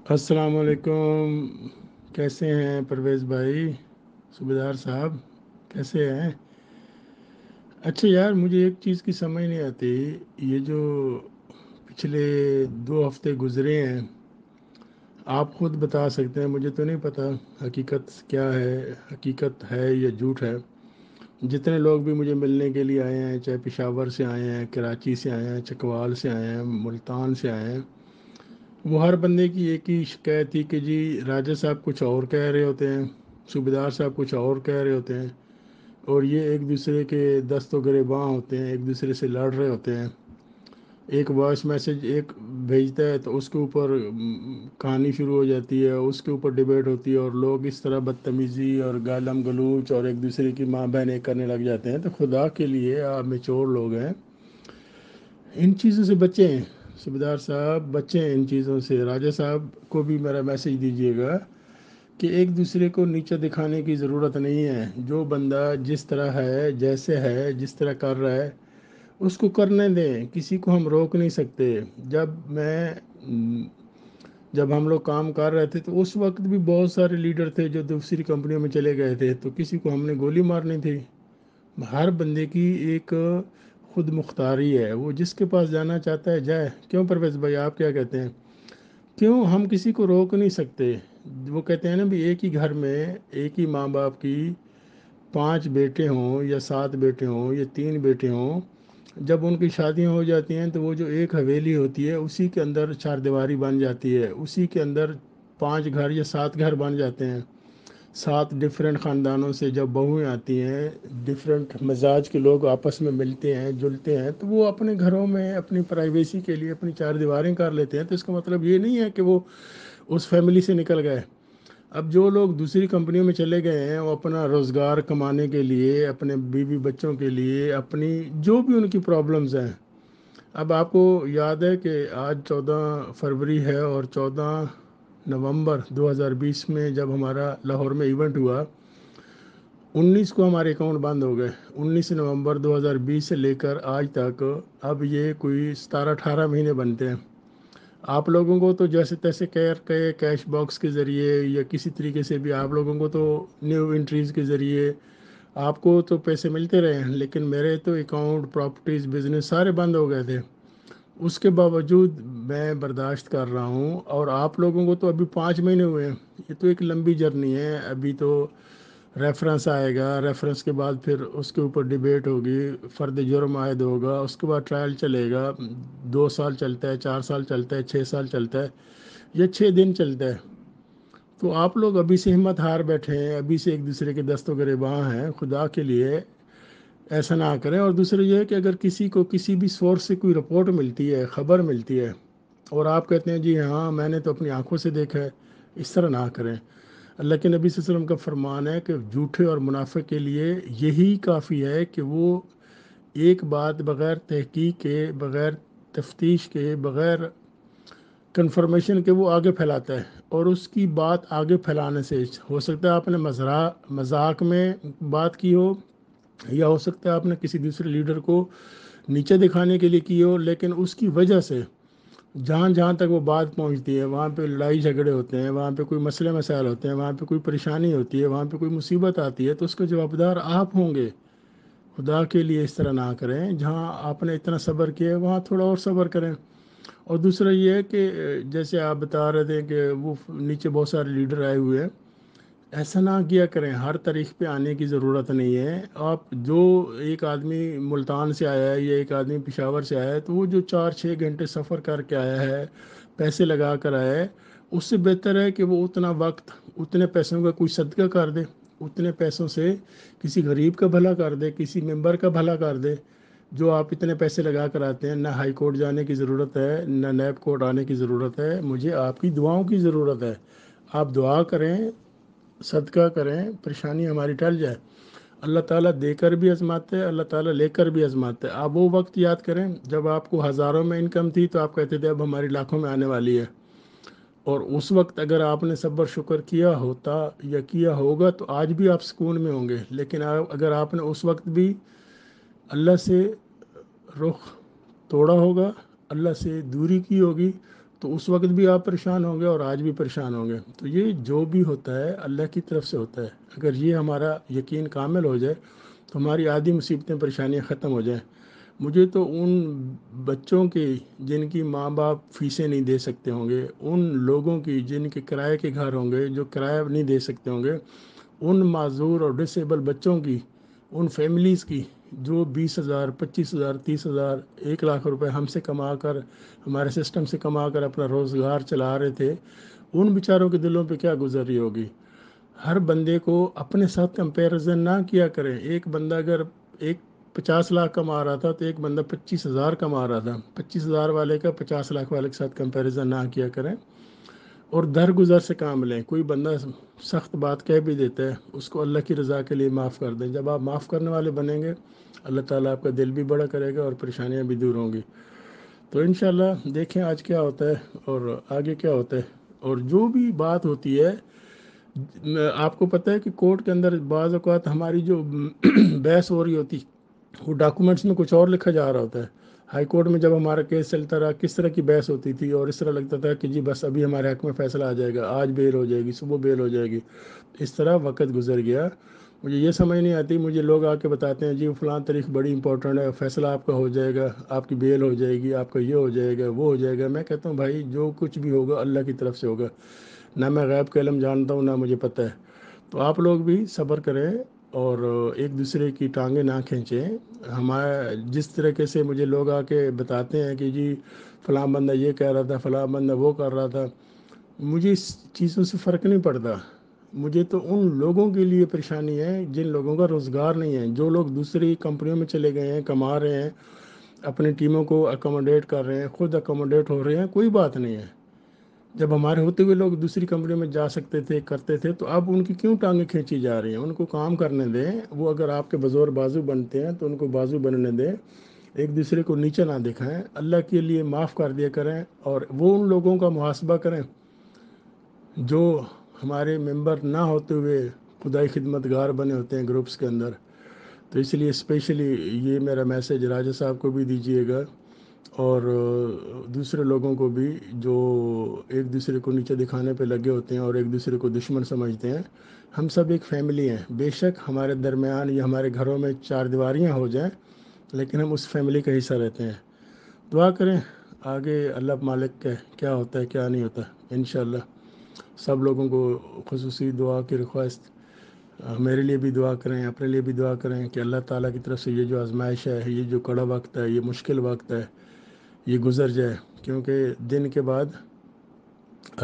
السلام علیکم. کیسے ہیں پرویز بھائی؟ صوبیدار صاحب کیسے ہیں؟ اچھا یار، مجھے ایک چیز کی سمجھ نہیں آتی. یہ جو پچھلے 2 ہفتے گزرے ہیں، آپ خود بتا سکتے ہیں، مجھے تو نہیں پتہ حقیقت کیا ہے، حقیقت ہے یا جھوٹ ہے. جتنے لوگ بھی مجھے ملنے کے لیے آئے ہیں، چاہے پشاور سے آئے ہیں، کراچی سے آئے ہیں، چکوال سے آئے ہیں، ملتان سے آئے ہیں، وہ ہر بندے کی ایک ہی شکایت تھی کہ جی راجہ صاحب کچھ اور کہہ رہے ہوتے ہیں، صوبیدار صاحب کچھ اور کہہ رہے ہوتے ہیں، اور یہ ایک دوسرے کے دست و گریباں ہوتے ہیں، ایک دوسرے سے لڑ رہے ہوتے ہیں. ایک وائس میسج ایک بھیجتا ہے تو اس کے اوپر کہانی شروع ہو جاتی ہے، اس کے اوپر ڈیبیٹ ہوتی ہے، اور لوگ اس طرح بدتمیزی اور گالم گلوچ اور ایک دوسرے کی ماں بہن ایک کرنے لگ جاتے ہیں. تو خدا کے لیے آپ میچور لوگ ہیں، ان چیزوں سے بچیں. صوبیدار صاحب بچیں ان چیزوں سے. راجہ صاحب کو بھی میرا میسیج دیجیے گا کہ ایک دوسرے کو نیچا دکھانے کی ضرورت نہیں ہے. جو بندہ جس طرح ہے، جیسے ہے، جس طرح کر رہا ہے، اس کو کرنے دیں. کسی کو ہم روک نہیں سکتے. جب ہم لوگ کام کر رہے تھے تو اس وقت بھی بہت سارے لیڈر تھے جو دوسری کمپنیوں میں چلے گئے تھے، تو کسی کو ہم نے گولی مارنی تھی؟ ہر بندے کی ایک خود مختاری ہے، وہ جس کے پاس جانا چاہتا ہے جائے. کیوں پرویز بھائی، آپ کیا کہتے ہیں؟ کیوں ہم کسی کو روک نہیں سکتے؟ وہ کہتے ہیں نا بھی، ایک ہی گھر میں ایک ہی ماں باپ کی 5 بیٹے ہوں یا 7 بیٹے ہوں یا 3 بیٹے ہوں، جب ان کی شادیاں ہو جاتی ہیں تو وہ جو ایک حویلی ہوتی ہے اسی کے اندر 4 دیواری بن جاتی ہے، اسی کے اندر 5 گھر یا 7 گھر بن جاتے ہیں. 7 ڈفرینٹ خاندانوں سے جب بہویں آتی ہیں، ڈفرینٹ مزاج کے لوگ آپس میں ملتے ہیں جلتے ہیں، تو وہ اپنے گھروں میں اپنی پرائیویسی کے لیے اپنی 4 دیواریں کر لیتے ہیں. تو اس کا مطلب یہ نہیں ہے کہ وہ اس فیملی سے نکل گئے. اب جو لوگ دوسری کمپنیوں میں چلے گئے ہیں، وہ اپنا روزگار کمانے کے لیے، اپنے بیوی بچوں کے لیے، اپنی جو بھی ان کی پرابلمز ہیں. اب آپ کو یاد ہے کہ آج 14 فروری ہے، اور 14 نومبر 2020 میں جب ہمارا لاہور میں ایونٹ ہوا، 19 کو ہمارے اکاؤنٹ بند ہو گئے. 19 نومبر 2020 سے لے کر آج تک اب یہ کوئی 17-18 مہینے بنتے ہیں. آپ لوگوں کو تو جیسے تیسے کیش باکس کے ذریعے یا کسی طریقے سے بھی آپ لوگوں کو تو نیو انٹریز کے ذریعے آپ کو تو پیسے ملتے رہے ہیں، لیکن میرے تو اکاؤنٹ، پراپرٹیز، بزنس سارے بند ہو گئے تھے. اس کے باوجود میں برداشت کر رہا ہوں، اور آپ لوگوں کو تو ابھی 5 مہینے ہوئے ہیں. یہ تو ایک لمبی جرنی ہے. ابھی تو ریفرنس آئے گا، ریفرنس کے بعد پھر اس کے اوپر ڈیبیٹ ہوگی، فرد جرم عائد ہوگا، اس کے بعد ٹرائل چلے گا. 2 سال چلتا ہے، 4 سال چلتا ہے، 6 سال چلتا ہے، یا 6 دن چلتا ہے. تو آپ لوگ ابھی سے ہمت ہار بیٹھے ہیں، ابھی سے ایک دوسرے کے دست و گریباں ہیں. خدا کے لیے ایسا نہ کریں. اور دوسرا یہ ہے کہ اگر کسی کو کسی بھی سورس سے کوئی رپورٹ ملتی ہے، خبر ملتی ہے، اور آپ کہتے ہیں جی ہاں میں نے تو اپنی آنکھوں سے دیکھا ہے، اس طرح نہ کریں. اللہ کے نبی صلی اللہ علیہ وسلم کا فرمان ہے کہ جھوٹے اور منافق کے لیے یہی کافی ہے کہ وہ ایک بات بغیر تحقیق کے، بغیر تفتیش کے، بغیر کنفرمیشن کے وہ آگے پھیلاتا ہے. اور اس کی بات آگے پھیلانے سے ہو سکتا ہے آپ نے مذاق میں بات کی ہو، یا ہو سکتا ہے آپ نے کسی دوسرے لیڈر کو نیچے دکھانے کے لیے کی ہو، لیکن اس کی وجہ سے جہاں جہاں تک وہ بات پہنچتی ہے، وہاں پہ لڑائی جھگڑے ہوتے ہیں، وہاں پہ کوئی مسئلے مسائل ہوتے ہیں، وہاں پہ کوئی پریشانی ہوتی ہے، وہاں پہ کوئی مصیبت آتی ہے، تو اس کے جوابدار آپ ہوں گے. خدا کے لیے اس طرح نہ کریں. جہاں آپ نے اتنا صبر کیا ہے وہاں تھوڑا اور صبر کریں. اور دوسرا یہ ہے کہ جیسے آپ بتا رہے تھے کہ وہ نیچے بہت سارے لیڈر آئے ہوئے ہیں، ایسا نہ کیا کریں. ہر تاریخ پہ آنے کی ضرورت نہیں ہے. آپ جو ایک آدمی ملتان سے آیا ہے یا ایک آدمی پشاور سے آیا ہے، تو وہ جو 4-6 گھنٹے سفر کر کے آیا ہے، پیسے لگا کر آیا ہے، اس سے بہتر ہے کہ وہ اتنا وقت، اتنے پیسوں کا کوئی صدقہ کر دے، اتنے پیسوں سے کسی غریب کا بھلا کر دے، کسی ممبر کا بھلا کر دے. جو آپ اتنے پیسے لگا کر آتے ہیں، نہ ہائی کورٹ جانے کی ضرورت ہے، نہ نیب کورٹ آنے کی ضرورت ہے. مجھے آپ کی دعاؤں کی ضرورت ہے. آپ دعا کریں، صدقہ کریں، پریشانی ہماری ٹل جائے. اللہ تعالیٰ دے کر بھی آزماتے ہیں، اللہ تعالیٰ لے کر بھی آزماتے ہیں. آپ وہ وقت یاد کریں جب آپ کو ہزاروں میں انکم تھی تو آپ کہتے تھے اب ہماری لاکھوں میں آنے والی ہے. اور اس وقت اگر آپ نے صبر شکر کیا ہوتا یا کیا ہوگا تو آج بھی آپ سکون میں ہوں گے. لیکن اگر آپ نے اس وقت بھی اللہ سے رخ توڑا ہوگا، اللہ سے دوری کی ہوگی، تو اس وقت بھی آپ پریشان ہوں گے اور آج بھی پریشان ہوں گے. تو یہ جو بھی ہوتا ہے اللہ کی طرف سے ہوتا ہے. اگر یہ ہمارا یقین کامل ہو جائے تو ہماری آدھی مصیبتیں پریشانیاں ختم ہو جائیں. مجھے تو ان بچوں کی جن کی ماں باپ فیسیں نہیں دے سکتے ہوں گے، ان لوگوں کی جن کے کرائے کے گھر ہوں گے جو کرایہ نہیں دے سکتے ہوں گے، ان معذور اور ڈسیبل بچوں کی، ان فیملیز کی جو 20,000 25,000 30,000 1 لاکھ روپے ہم سے کما کر، ہمارے سسٹم سے کما کر اپنا روزگار چلا رہے تھے، ان بیچاروں کے دلوں پہ کیا گزر رہی ہوگی. ہر بندے کو اپنے ساتھ کمپیریزن نہ کیا کریں. ایک بندہ اگر ایک 50 لاکھ کما رہا تھا تو ایک بندہ 25,000 کما رہا تھا. 25,000 والے کا 50 لاکھ والے کے ساتھ کمپیریزن نہ کیا کریں اور درگزر سے کام لیں. کوئی بندہ سخت بات کہہ بھی دیتا ہے، اس کو اللہ کی رضا کے لیے معاف کر دیں. جب آپ معاف کرنے والے بنیں گے، اللہ تعالیٰ آپ کا دل بھی بڑا کرے گا اور پریشانیاں بھی دور ہوں گی. تو انشاءاللہ دیکھیں آج کیا ہوتا ہے اور آگے کیا ہوتا ہے. اور جو بھی بات ہوتی ہے، آپ کو پتہ ہے کہ کورٹ کے اندر بعض اوقات ہماری جو بحث ہو رہی ہوتی، وہ ڈاکومنٹس میں کچھ اور لکھا جا رہا ہوتا ہے. ہائی کورٹ میں جب ہمارا کیس چلتا رہا، کس طرح کی بحث ہوتی تھی اور اس طرح لگتا تھا کہ جی بس ابھی ہمارے حق میں فیصلہ آ جائے گا، آج بیل ہو جائے گی، صبح بیل ہو جائے گی. اس طرح وقت گزر گیا. مجھے یہ سمجھ نہیں آتی. مجھے لوگ آ کے بتاتے ہیں جی فلاں تاریخ بڑی امپورٹنٹ ہے، فیصلہ آپ کا ہو جائے گا، آپ کی بیل ہو جائے گی، آپ کا یہ ہو جائے گا، وہ ہو جائے گا. میں کہتا ہوں بھائی جو کچھ بھی ہوگا اللہ کی طرف سے ہوگا. نہ میں غیب کا علم جانتا ہوں، نہ مجھے پتہ ہے. تو آپ لوگ بھی صبر کریں اور ایک دوسرے کی ٹانگیں نہ کھینچیں. ہمارا جس طریقے سے مجھے لوگ آ کے بتاتے ہیں کہ جی فلاں بندہ یہ کہہ رہا تھا، فلاں بندہ وہ کر رہا تھا، مجھے اس چیزوں سے فرق نہیں پڑتا. مجھے تو ان لوگوں کے لیے پریشانی ہے جن لوگوں کا روزگار نہیں ہے، جو لوگ دوسری کمپنیوں میں چلے گئے ہیں، کما رہے ہیں، اپنی ٹیموں کو اکوموڈیٹ کر رہے ہیں، خود اکوموڈیٹ ہو رہے ہیں، کوئی بات نہیں ہے. جب ہمارے ہوتے ہوئے لوگ دوسری کمپنیوں میں جا سکتے تھے، کرتے تھے، تو اب ان کی کیوں ٹانگیں کھینچی جا رہی ہیں؟ ان کو کام کرنے دیں. وہ اگر آپ کے بزور بازو بنتے ہیں تو ان کو بازو بننے دیں. ایک دوسرے کو نیچے نہ دکھائیں. اللہ کے لیے معاف کر دیا کریں. اور وہ ان لوگوں کا محاسبہ کریں جو ہمارے ممبر نہ ہوتے ہوئے خدائی خدمت گار بنے ہوتے ہیں گروپس کے اندر. تو اس لیے اسپیشلی یہ میرا میسیج راجہ صاحب کو بھی دیجیے گا اور دوسرے لوگوں کو بھی جو ایک دوسرے کو نیچے دکھانے پہ لگے ہوتے ہیں اور ایک دوسرے کو دشمن سمجھتے ہیں. ہم سب ایک فیملی ہیں. بے شک ہمارے درمیان یا ہمارے گھروں میں 4 دیواریاں ہو جائیں، لیکن ہم اس فیملی کا حصہ رہتے ہیں. دعا کریں آگے اللہ مالک کے کیا ہوتا ہے کیا نہیں ہوتا. انشاءاللہ سب لوگوں کو خصوصی دعا کی ریکویسٹ، میرے لیے بھی دعا کریں، اپنے لیے بھی دعا کریں کہ اللہ تعالیٰ کی طرف سے یہ جو آزمائش ہے، یہ جو کڑا وقت ہے، یہ مشکل وقت ہے، یہ گزر جائے. کیونکہ دن کے بعد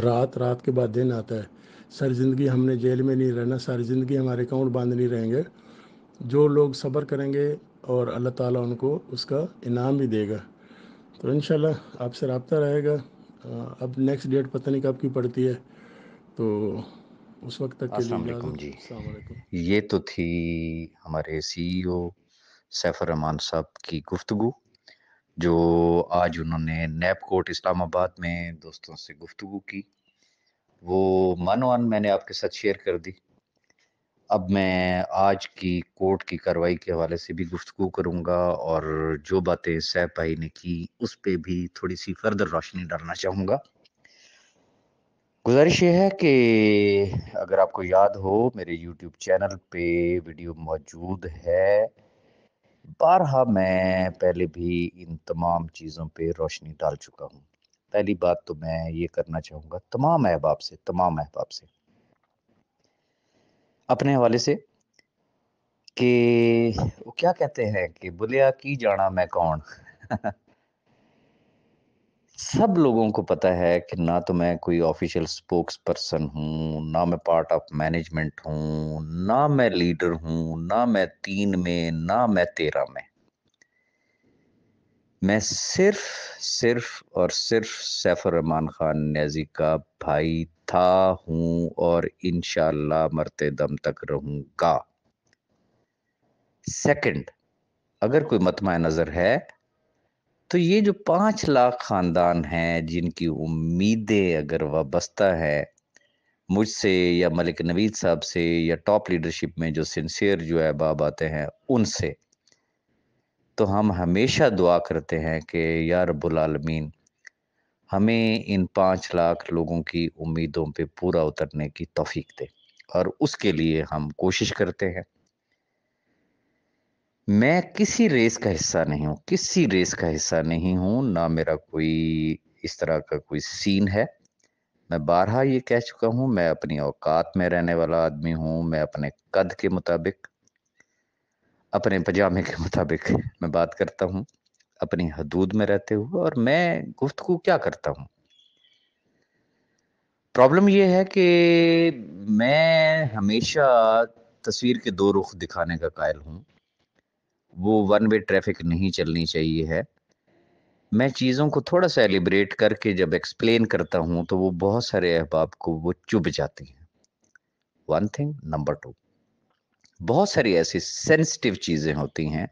رات، رات کے بعد دن آتا ہے. ساری زندگی ہم نے جیل میں نہیں رہنا، ساری زندگی ہمارے اکاؤنٹ بند نہیں رہیں گے. جو لوگ صبر کریں گے اور اللہ تعالیٰ ان کو اس کا انعام بھی دے گا. تو انشاءاللہ آپ سے رابطہ رہے گا. اب نیکسٹ ڈیٹ پتہ نہیں کب کی پڑتی ہے، تو اس وقت تک کے لیے السلام علیکم اجازت. جی. السلام علیکم. یہ تو تھی ہمارے CEO سیف الرحمان صاحب کی گفتگو، جو آج انہوں نے نیب کورٹ اسلام آباد میں دوستوں سے گفتگو کی. وہ مانوان میں نے آپ کے ساتھ شیئر کر دی. اب میں آج کی کورٹ کی کارروائی کے حوالے سے بھی گفتگو کروں گا اور جو باتیں سیف بھائی نے کی اس پہ بھی تھوڑی سی فردر روشنی ڈالنا چاہوں گا. گزارش یہ ہے کہ اگر آپ کو یاد ہو میرے یوٹیوب چینل پہ ویڈیو موجود ہے. بارہا میں پہلے بھی ان تمام چیزوں پہ روشنی ڈال چکا ہوں. پہلی بات تو میں یہ کرنا چاہوں گا تمام احباب سے اپنے حوالے سے کہ وہ کیا کہتے ہیں کہ بلیا کی جانا میں کون. سب لوگوں کو پتہ ہے کہ نہ تو میں کوئی آفیشیل سپوکس پرسن ہوں، نہ میں پارٹ آف مینجمنٹ ہوں، نہ میں لیڈر ہوں، نہ میں 3 میں، نہ میں 13 میں. میں صرف اور صرف سیف الرحمان خان نیازی کا بھائی تھا، ہوں اور انشاءاللہ مرتے دم تک رہوں گا. سیکنڈ، اگر کوئی مطمع نظر ہے تو یہ جو 5 لاکھ خاندان ہیں جن کی امیدیں اگر وابستہ ہے مجھ سے یا ملک نوید صاحب سے یا ٹاپ لیڈرشپ میں جو سنسیئر جو احباب آتے ہیں ان سے، تو ہم ہمیشہ دعا کرتے ہیں کہ یا رب العالمین ہمیں ان 5 لاکھ لوگوں کی امیدوں پہ پورا اترنے کی توفیق دے، اور اس کے لیے ہم کوشش کرتے ہیں۔ میں کسی ریس کا حصہ نہیں ہوں، نہ میرا کوئی اس طرح کا کوئی سین ہے۔ میں بارہا یہ کہہ چکا ہوں، میں اپنی اوقات میں رہنے والا آدمی ہوں۔ میں اپنے قد کے مطابق، اپنے پجامے کے مطابق میں بات کرتا ہوں، اپنی حدود میں رہتے ہوئے، اور میں گفتگو کیا کرتا ہوں۔ پرابلم یہ ہے کہ میں ہمیشہ تصویر کے 2 رخ دکھانے کا قائل ہوں۔ وہ ون وے ٹریفک نہیں چلنی چاہیے ہے۔ میں چیزوں کو تھوڑا سا ایلیبریٹ کر کے جب ایکسپلین کرتا ہوں تو وہ بہت سارے احباب کو وہ چبھ جاتی ہیں۔ 1 تھنگ، نمبر 2، بہت ساری ایسی سینسٹیو چیزیں ہوتی ہیں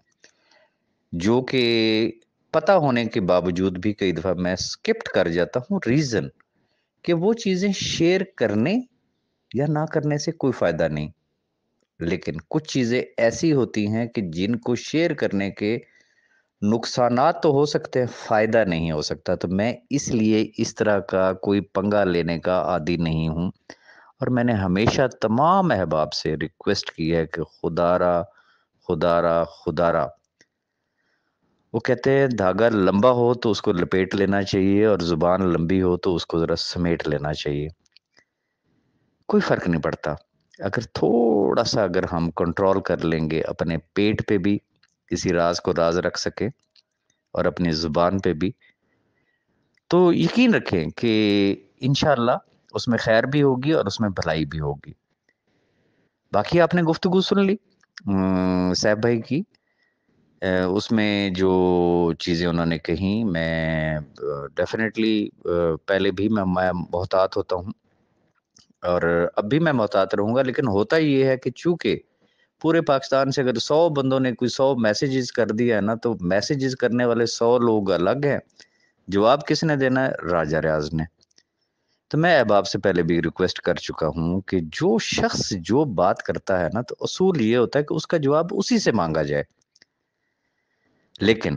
جو کہ پتہ ہونے کے باوجود بھی کئی دفعہ میں سکپٹ کر جاتا ہوں، ریزن کہ وہ چیزیں شیئر کرنے یا نہ کرنے سے کوئی فائدہ نہیں، لیکن کچھ چیزیں ایسی ہوتی ہیں کہ جن کو شیئر کرنے کے نقصانات تو ہو سکتے ہیں، فائدہ نہیں ہو سکتا۔ تو میں اس لیے اس طرح کا کوئی پنگا لینے کا عادی نہیں ہوں، اور میں نے ہمیشہ تمام احباب سے ریکویسٹ کی ہے کہ خدا را وہ کہتے ہیں دھاگا لمبا ہو تو اس کو لپیٹ لینا چاہیے، اور زبان لمبی ہو تو اس کو ذرا سمیٹ لینا چاہیے۔ کوئی فرق نہیں پڑتا، اگر ہم کنٹرول کر لیں گے اپنے پیٹ پہ بھی، کسی راز کو راز رکھ سکے، اور اپنی زبان پہ بھی، تو یقین رکھیں کہ انشاءاللہ اس میں خیر بھی ہوگی اور اس میں بھلائی بھی ہوگی۔ باقی آپ نے گفتگو سن لی صاحب بھائی کی، اس میں جو چیزیں انہوں نے کہیں، میں ڈیفینیٹلی پہلے بھی میں محتاط ہوتا ہوں، اور اب بھی میں محتاط رہوں گا، لیکن ہوتا یہ ہے کہ چونکہ پورے پاکستان سے اگر 100 بندوں نے کوئی 100 میسیجز کر دیا ہے نا، تو میسیجز کرنے والے 100 لوگ الگ ہیں، جواب کس نے دینا ہے؟ راجہ ریاض نے۔ تو میں احباب سے پہلے بھی ریکویسٹ کر چکا ہوں کہ جو شخص جو بات کرتا ہے نا، تو اصول یہ ہوتا ہے کہ اس کا جواب اسی سے مانگا جائے، لیکن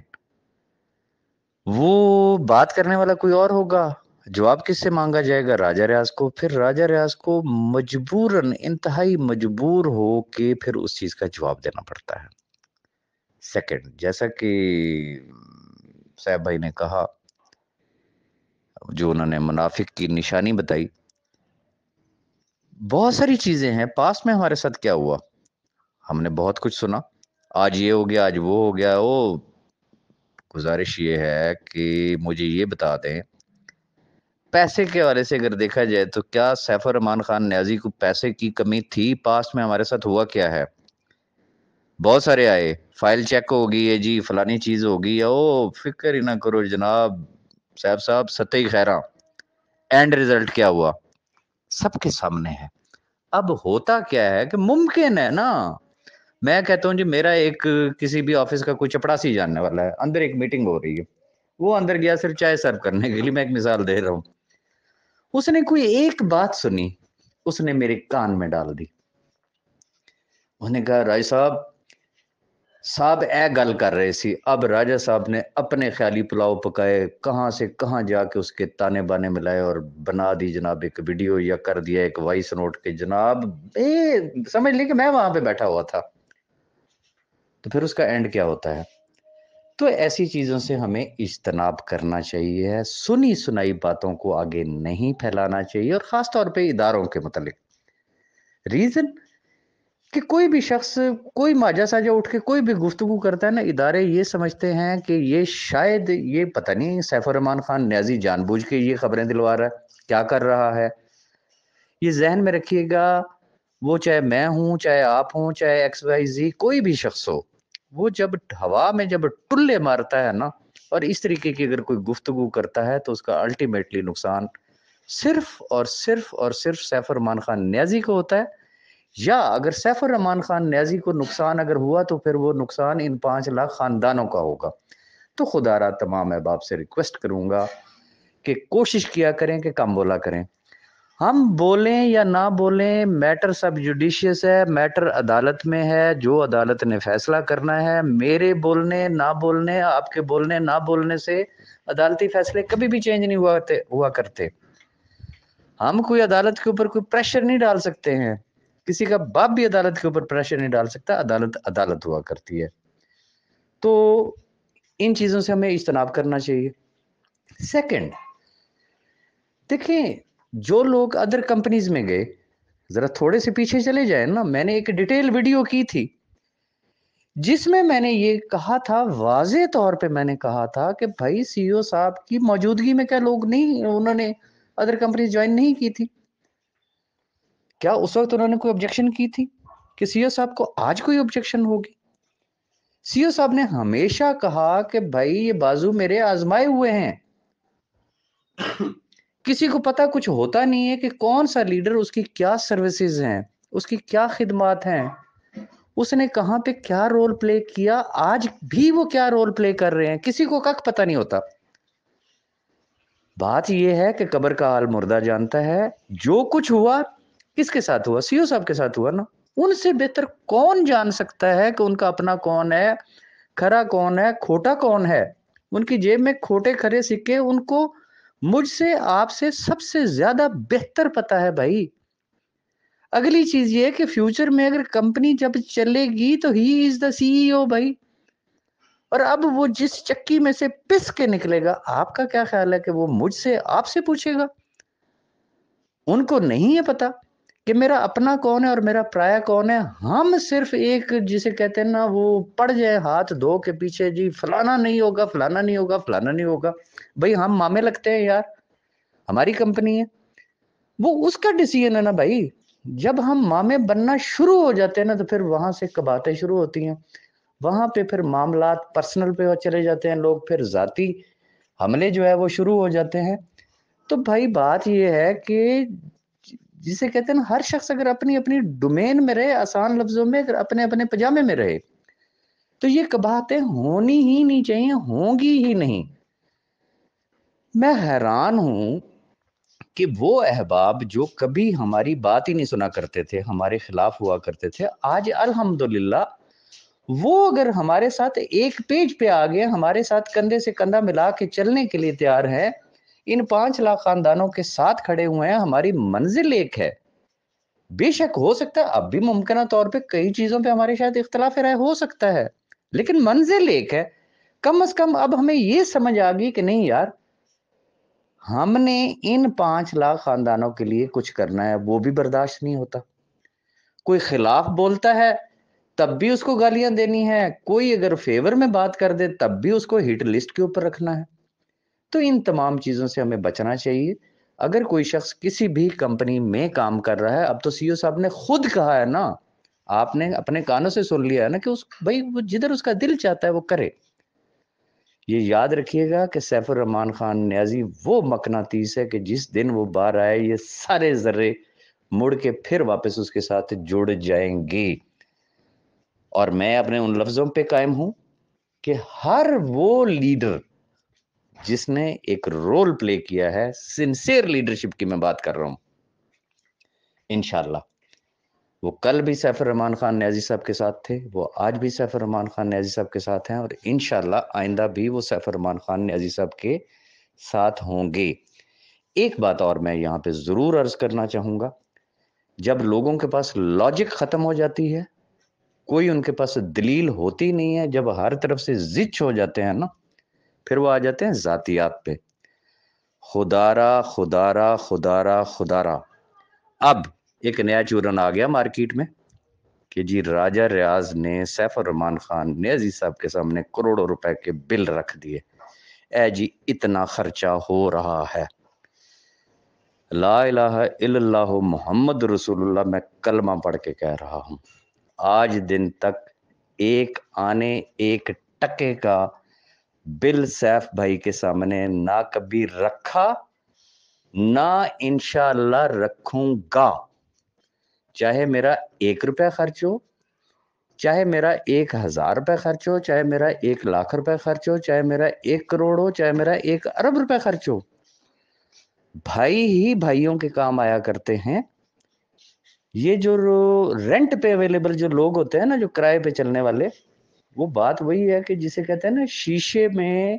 وہ بات کرنے والا کوئی اور ہوگا، جواب کس سے مانگا جائے گا؟ راجہ ریاض کو۔ پھر راجہ ریاض کو مجبوراً، انتہائی مجبور ہو کے پھر اس چیز کا جواب دینا پڑتا ہے۔ سیکنڈ، جیسا کہ صاحب بھائی نے کہا، جو انہوں نے منافق کی نشانی بتائی، بہت ساری چیزیں ہیں۔ پاس میں ہمارے ساتھ کیا ہوا، ہم نے بہت کچھ سنا، آج یہ ہو گیا، آج وہ ہو گیا۔ گزارش یہ ہے کہ مجھے یہ بتا دیں، پیسے کے حوالے سے اگر دیکھا جائے تو کیا سیف الرحمان خان نیازی کو پیسے کی کمی تھی؟ پاسٹ میں ہمارے ساتھ ہوا کیا ہے؟ بہت سارے آئے، فائل چیک ہوگی ہے جی، فلانی چیز ہوگی، فکر ہی نہ کرو جناب صاحب، ستئی خیراں، اینڈ ریزلٹ کیا ہوا سب کے سامنے ہے۔ اب ہوتا کیا ہے کہ ممکن ہے نا، میں کہتا ہوں جی میرا ایک کسی بھی آفس کا کوئی چپڑاسی جاننے والا ہے، اندر ایک میٹنگ ہو رہی ہے، وہ اندر گیا صرف چائے سرو کرنے کے لیے، میں ایک مثال دے رہا ہوں، اس نے کوئی ایک بات سنی، اس نے میرے کان میں ڈال دی، انہوں نے کہا راج صاحب اے گل کر رہے سی، اب راجہ صاحب نے اپنے خیالی پلاؤ پکائے، کہاں سے کہاں جا کے اس کے تانے بانے ملائے، اور بنا دی جناب ایک ویڈیو، یا کر دیا ایک وائس نوٹ کے جناب سمجھ لی کہ میں وہاں پہ بیٹھا ہوا تھا۔ تو پھر اس کا اینڈ کیا ہوتا ہے؟ تو ایسی چیزوں سے ہمیں اجتناب کرنا چاہیے، سنی سنائی باتوں کو آگے نہیں پھیلانا چاہیے، اور خاص طور پہ اداروں کے متعلق۔ ریزن کہ کوئی بھی شخص کوئی ماجا ساجا اٹھ کے کوئی بھی گفتگو کرتا ہے نا، ادارے یہ سمجھتے ہیں کہ یہ شاید یہ پتہ نہیں سیف الرحمان خان نیازی جان بوجھ کے یہ خبریں دلوا رہا ہے، کیا کر رہا ہے۔ یہ ذہن میں رکھیے گا، وہ چاہے میں ہوں، چاہے آپ ہوں، چاہے ایکس وائی زی، کوئی بھی شخص ہو، وہ جب ہوا میں جب ٹلے مارتا ہے نا، اور اس طریقے کی اگر کوئی گفتگو کرتا ہے، تو اس کا الٹیمیٹلی نقصان صرف اور صرف سیف الرحمان خان نیازی کو ہوتا ہے، یا اگر سیف الرحمان خان نیازی کو نقصان اگر ہوا تو پھر وہ نقصان ان 5 لاکھ خاندانوں کا ہوگا۔ تو خدا را تمام احباب سے ریکویسٹ کروں گا کہ کوشش کیا کریں کہ کم بولا کریں، ہم بولیں یا نہ بولیں، میٹر سب جوڈیشیس ہے، میٹر عدالت میں ہے، جو عدالت نے فیصلہ کرنا ہے۔ میرے بولنے نہ بولنے، آپ کے بولنے نہ بولنے سے عدالتی فیصلے کبھی بھی چینج نہیں ہوا کرتے. ہم کوئی عدالت کے اوپر کوئی پریشر نہیں ڈال سکتے ہیں. کسی کا باپ بھی عدالت کے اوپر پریشر نہیں ڈال سکتا. عدالت ہوا کرتی ہے. تو ان چیزوں سے ہمیں اجتناب کرنا چاہیے. سیکنڈ، دیکھیں جو لوگ ادر کمپنیز میں گئے، ذرا تھوڑے سے پیچھے چلے جائیں نا. میں نے ایک ڈیٹیل ویڈیو کی تھی جس میں نے یہ کہا تھا، واضح طور پہ میں نے کہا تھا کہ بھائی سی او صاحب کی موجودگی میں کیا لوگ نہیں، انہوں نے ادر کمپنیز جوائن نہیں کی تھی؟ کیا اس وقت انہوں نے کوئی آبجیکشن کی تھی کہ سی او صاحب کو آج کوئی آبجیکشن ہوگی؟ سی او صاحب نے ہمیشہ کہا کہ بھائی یہ بازو میرے آزمائے ہوئے ہیں. کسی کو پتا کچھ ہوتا نہیں ہے کہ کون سا لیڈر، اس کی کیا سروسز ہیں، اس کی کیا خدمات ہیں، اس نے کہاں پہ کیا رول پلے کیا، آج بھی وہ کیا رول پلے کر رہے ہیں، کسی کو کک پتا نہیں ہوتا. بات یہ ہے کہ قبر کا حال مردہ جانتا ہے. جو کچھ ہوا کس کے ساتھ ہوا؟ سی او صاحب کے ساتھ ہوا نا. ان سے بہتر کون جان سکتا ہے کہ ان کا اپنا کون ہے، کھرا کون ہے، کھوٹا کون ہے. ان کی جیب میں کھوٹے کھرے سکے ان کو مجھ سے، آپ سے سب سے زیادہ بہتر پتا ہے بھائی. اگلی چیز یہ کہ فیوچر میں اگر کمپنی جب چلے گی تو ہی از دا سی ای او بھائی. اور اب وہ جس چکی میں سے پس کے نکلے گا، آپ کا کیا خیال ہے کہ وہ مجھ سے، آپ سے پوچھے گا؟ ان کو نہیں ہے پتا کہ میرا اپنا کون ہے اور میرا پرایا کون ہے. ہم صرف ایک جسے کہتے ہیں نا، وہ پڑ جائے ہاتھ دھو کے پیچھے، جی فلانا نہیں ہوگا، فلانا نہیں ہوگا، فلانا نہیں ہوگا. بھائی ہم مامے لگتے ہیں یار، ہماری کمپنی ہے، وہ اس کا ڈیسیژن ہے نا بھائی. جب ہم مامے بننا شروع ہو جاتے ہیں نا تو پھر وہاں سے کباتیں شروع ہوتی ہیں. وہاں پہ پھر معاملات پرسنل پہ چلے جاتے ہیں لوگ، پھر ذاتی حملے جو ہے وہ شروع ہو جاتے ہیں. تو بھائی بات یہ ہے کہ جسے کہتے ہیں نا، ہر شخص اگر اپنی اپنی ڈومین میں رہے، آسان لفظوں میں اگر اپنے اپنے پجامے میں رہے، تو یہ کباتیں ہونی ہی نہیں چاہیے، ہوں گی ہی نہیں. میں حیران ہوں کہ وہ احباب جو کبھی ہماری بات ہی نہیں سنا کرتے تھے، ہمارے خلاف ہوا کرتے تھے، آج الحمدللہ وہ اگر ہمارے ساتھ ایک پیج پہ آ گئے، ہمارے ساتھ کندھے سے کندھا ملا کے چلنے کے لیے تیار ہیں، ان 5 لاکھ خاندانوں کے ساتھ کھڑے ہوئے ہیں. ہماری منزل ایک ہے. بے شک ہو سکتا ہے اب بھی ممکنہ طور پہ کئی چیزوں پہ ہمارے شاید اختلاف رائے ہو سکتا ہے، لیکن منزل ایک ہے. کم از کم اب ہمیں یہ سمجھ آ گئی کہ نہیں یار، ہم نے ان 5 لاکھ خاندانوں کے لیے کچھ کرنا ہے، وہ بھی برداشت نہیں ہوتا. کوئی خلاف بولتا ہے تب بھی اس کو گالیاں دینی ہے، کوئی اگر فیور میں بات کر دے تب بھی اس کو ہٹ لسٹ کے اوپر رکھنا ہے. تو ان تمام چیزوں سے ہمیں بچنا چاہیے. اگر کوئی شخص کسی بھی کمپنی میں کام کر رہا ہے، اب تو سی او صاحب نے خود کہا ہے نا، آپ نے اپنے کانوں سے سن لیا ہے نا، کہ بھائی وہ جدھر اس کا دل چاہتا ہے وہ کرے. یہ یاد رکھیے گا کہ سیف الرحمان خان نیازی وہ مقناطیس ہے کہ جس دن وہ باہر آئے، یہ سارے ذرے مڑ کے پھر واپس اس کے ساتھ جڑ جائیں گے. اور میں اپنے ان لفظوں پہ قائم ہوں کہ ہر وہ لیڈر جس نے ایک رول پلے کیا ہے، سنسیئر لیڈرشپ کی میں بات کر رہا ہوں، انشاءاللہ وہ کل بھی سیف الرحمان خان نیازی صاحب کے ساتھ تھے، وہ آج بھی سیف الرحمان خان نیازی صاحب کے ساتھ ہیں، اور انشاءاللہ آئندہ بھی وہ سیف الرحمان خان نیازی صاحب کے ساتھ ہوں گے. ایک بات اور میں یہاں پہ ضرور عرض کرنا چاہوں گا، جب لوگوں کے پاس لاجک ختم ہو جاتی ہے، کوئی ان کے پاس دلیل ہوتی نہیں ہے، جب ہر طرف سے زچ ہو جاتے ہیں نا، پھر وہ آ جاتے ہیں ذاتیات پہ. خدارا خدارا خدارا خدارا. اب ایک نیا چورن آ گیا مارکیٹ میں کہ جی راجہ ریاض نے سیف الرحمان خان نیازی صاحب کے سامنے کروڑوں روپے کے بل رکھ دیے. اے جی اتنا خرچہ ہو رہا ہے. لا الہ الا اللہ محمد رسول اللہ، میں کلمہ پڑھ کے کہہ رہا ہوں، آج دن تک ایک آنے ایک ٹکے کا بل سیف بھائی کے سامنے نہ کبھی رکھا، نہ انشاءاللہ رکھوں گا. چاہے میرا 1 روپے خرچ ہو، چاہے میرا 1000 روپے خرچ ہو، چاہے میرا 1 لاکھ روپے خرچ ہو، چاہے میرا 1 کروڑ ہو، چاہے میرا 1 ارب روپے خرچ ہو. بھائی ہی بھائیوں کے کام آیا کرتے ہیں. یہ جو رینٹ پہ اویلیبل جو لوگ ہوتے ہیں نا، جو کرائے پہ چلنے والے، وہ بات وہی ہے کہ جسے کہتے ہیں نا، شیشے میں